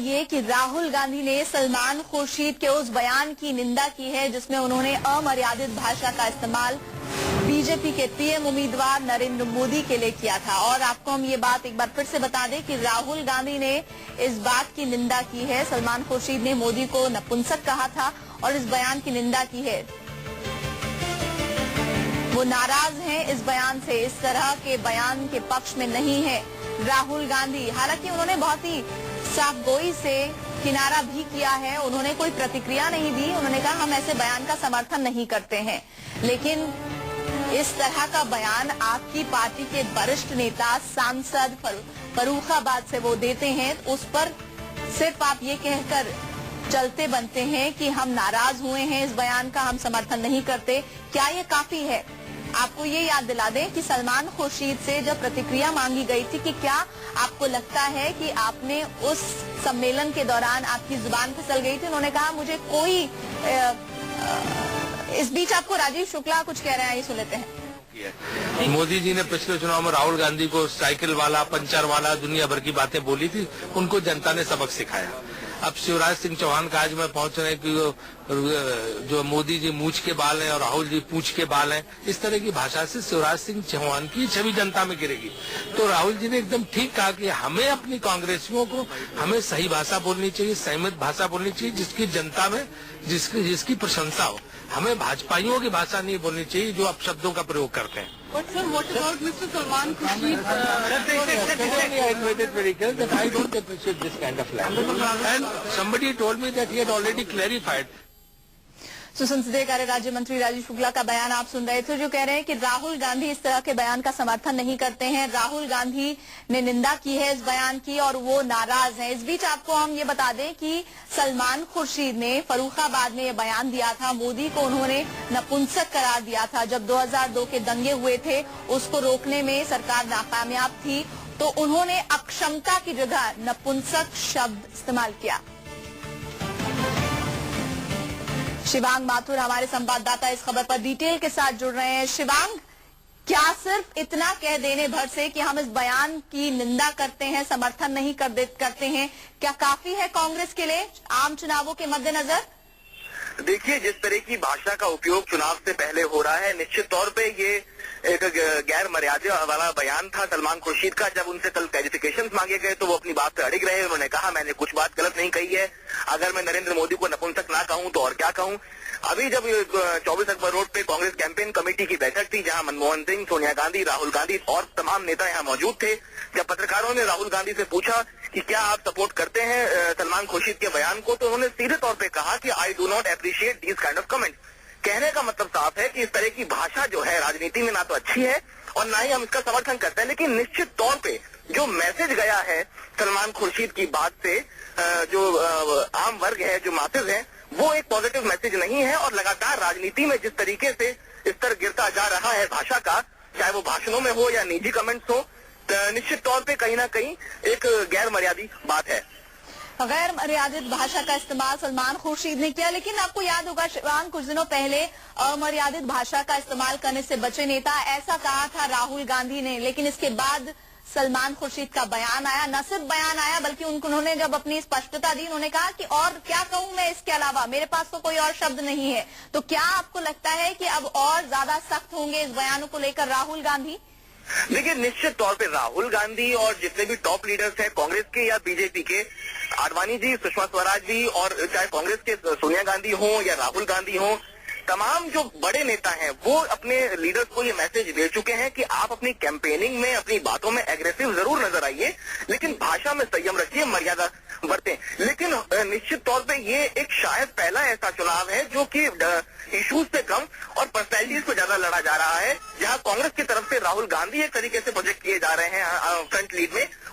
ये कि राहुल गांधी ने सलमान खुर्शीद के उस बयान की निंदा की है जिसमें उन्होंने अमर्यादित भाषा का इस्तेमाल बीजेपी के पीएम उम्मीदवार नरेंद्र मोदी के लिए किया था। और आपको हम ये बात एक बार फिर से बता दें कि राहुल गांधी ने इस बात की निंदा की है। सलमान खुर्शीद ने मोदी को नपुंसक कहा था और इस बयान की निंदा की है। वो नाराज हैं इस बयान से, इस तरह के बयान के पक्ष में नहीं है राहुल गांधी। हालांकि उन्होंने बहुत ही साफगोई से किनारा भी किया है, उन्होंने कोई प्रतिक्रिया नहीं दी। उन्होंने कहा हम ऐसे बयान का समर्थन नहीं करते हैं, लेकिन इस तरह का बयान आपकी पार्टी के वरिष्ठ नेता सांसद फर्रुखाबाद से वो देते हैं, उस पर सिर्फ आप ये कहकर चलते बनते हैं कि हम नाराज हुए हैं, इस बयान का हम समर्थन नहीं करते। क्या ये काफी है? आपको ये याद दिला दें कि सलमान खुर्शीद से जब प्रतिक्रिया मांगी गई थी कि क्या आपको लगता है कि आपने उस सम्मेलन के दौरान आपकी जुबान फिसल गई थी, उन्होंने कहा मुझे कोई इस बीच आपको राजीव शुक्ला कुछ कह रहे हैं, ये सुन लेते हैं। मोदी जी ने पिछले चुनाव में राहुल गांधी को साइकिल वाला, पंचर वाला, दुनिया भर की बातें बोली थी, उनको जनता ने सबक सिखाया। अब शिवराज सिंह चौहान का आज मैं पहुंच रहे कि जो मोदी जी मूछ के बाल हैं और राहुल जी पूछ के बाल हैं, इस तरह की भाषा से शिवराज सिंह चौहान की छवि जनता में गिरेगी। तो राहुल जी ने एकदम ठीक कहा कि हमें अपनी कांग्रेसियों को हमें सही भाषा बोलनी चाहिए, संयमित भाषा बोलनी चाहिए, जिसकी जनता में जिसकी प्रशंसा हो। हमें भाजपाइयों की भाषा नहीं बोलनी चाहिए जो अपशब्दों का प्रयोग करते हैं। But sir, what about Mr. Salman Khurshid? I admitted very clearly that I don't appreciate this kind of language. And somebody told me that he had already clarified. संसदीय कार्य राज्य मंत्री राजीव शुक्ला का बयान आप सुन रहे थे, जो कह रहे हैं कि राहुल गांधी इस तरह के बयान का समर्थन नहीं करते हैं। राहुल गांधी ने निंदा की है इस बयान की और वो नाराज हैं। इस बीच आपको हम ये बता दें कि सलमान खुर्शीद ने फर्रुखाबाद में ये बयान दिया था। मोदी को उन्होंने नपुंसक करार दिया था। जब 2002 के दंगे हुए थे, उसको रोकने में सरकार नाकामयाब थी, तो उन्होंने अक्षमता की जगह नपुंसक शब्द इस्तेमाल किया। शिवांग माथुर हमारे संवाददाता इस खबर पर डिटेल के साथ जुड़ रहे हैं। शिवांग, क्या सिर्फ इतना कह देने भर से कि हम इस बयान की निंदा करते हैं, समर्थन नहीं करते हैं, क्या काफी है कांग्रेस के लिए आम चुनावों के मद्देनजर? देखिए, जिस तरह की भाषा का उपयोग चुनाव से पहले हो रहा है, निश्चित तौर पे ये एक गैर मर्यादा वाला बयान था सलमान खुर्शीद का। जब उनसे कल क्लैरिफिकेशन मांगे गए तो वो अपनी बात से अड़िग रहे। उन्होंने कहा मैंने कुछ बात गलत नहीं कही है, अगर मैं नरेंद्र मोदी को नपुंसक ना कहूं तो और क्या कहूं। अभी जब 24 अक्बर रोड पे कांग्रेस कैंपेन कमेटी की बैठक थी, जहां मनमोहन सिंह, सोनिया गांधी, राहुल गांधी और तमाम नेता यहां मौजूद थे, जब पत्रकारों ने राहुल गांधी से पूछा कि क्या आप सपोर्ट करते हैं सलमान खुर्शीद के बयान को, तो उन्होंने सीधे तौर पे कहा कि I do not appreciate these kind of comment. कहने का मतलब साफ है कि इस तरह की भाषा जो है राजनीति में ना तो अच्छी है और ना ही हम इसका समर्थन करते हैं। लेकिन निश्चित तौर पे जो मैसेज गया है सलमान खुर्शीद की बात से, जो आम वर्ग है, जो मासेज है, वो एक पॉजिटिव मैसेज नहीं है। और लगातार राजनीति में जिस तरीके से स्तर गिरता जा रहा है भाषा का, चाहे वो भाषणों में हो या निजी कमेंट्स हो, निश्चित तौर पे कहीं ना कहीं एक गैर मर्यादित बात है। गैर मर्यादित भाषा का इस्तेमाल सलमान खुर्शीद ने किया, लेकिन आपको याद होगा शिवांग, कुछ दिनों पहले अमर्यादित भाषा का इस्तेमाल करने से बचे नेता, ऐसा कहा था राहुल गांधी ने। लेकिन इसके बाद सलमान खुर्शीद का बयान आया, न सिर्फ बयान आया बल्कि उन्होंने जब अपनी स्पष्टता दी, उन्होंने कहा कि और क्या कहूं मैं इसके अलावा, मेरे पास तो कोई और शब्द नहीं है। तो क्या आपको लगता है कि अब और ज्यादा सख्त होंगे इस बयानों को लेकर राहुल गांधी? देखिए, निश्चित तौर पे राहुल गांधी और जितने भी टॉप लीडर्स हैं कांग्रेस के या बीजेपी के, आडवाणी जी, सुषमा स्वराज जी, और चाहे कांग्रेस के सोनिया गांधी हो या राहुल गांधी हो, तमाम जो बड़े नेता हैं वो अपने लीडर्स को ये मैसेज दे चुके हैं कि आप अपनी कैंपेनिंग में, अपनी बातों में एग्रेसिव जरूर नजर आइए, लेकिन भाषा में संयम रखिए, मर्यादा बरतें। लेकिन निश्चित तौर पे ये एक शायद पहला ऐसा चुनाव है जो कि इश्यूज से कम और पर्सनैलिटीज पे ज्यादा लड़ा जा रहा है, जहां कांग्रेस की तरफ से राहुल गांधी एक तरीके से प्रोजेक्ट किए जा रहे हैं फ्रंट लीड में,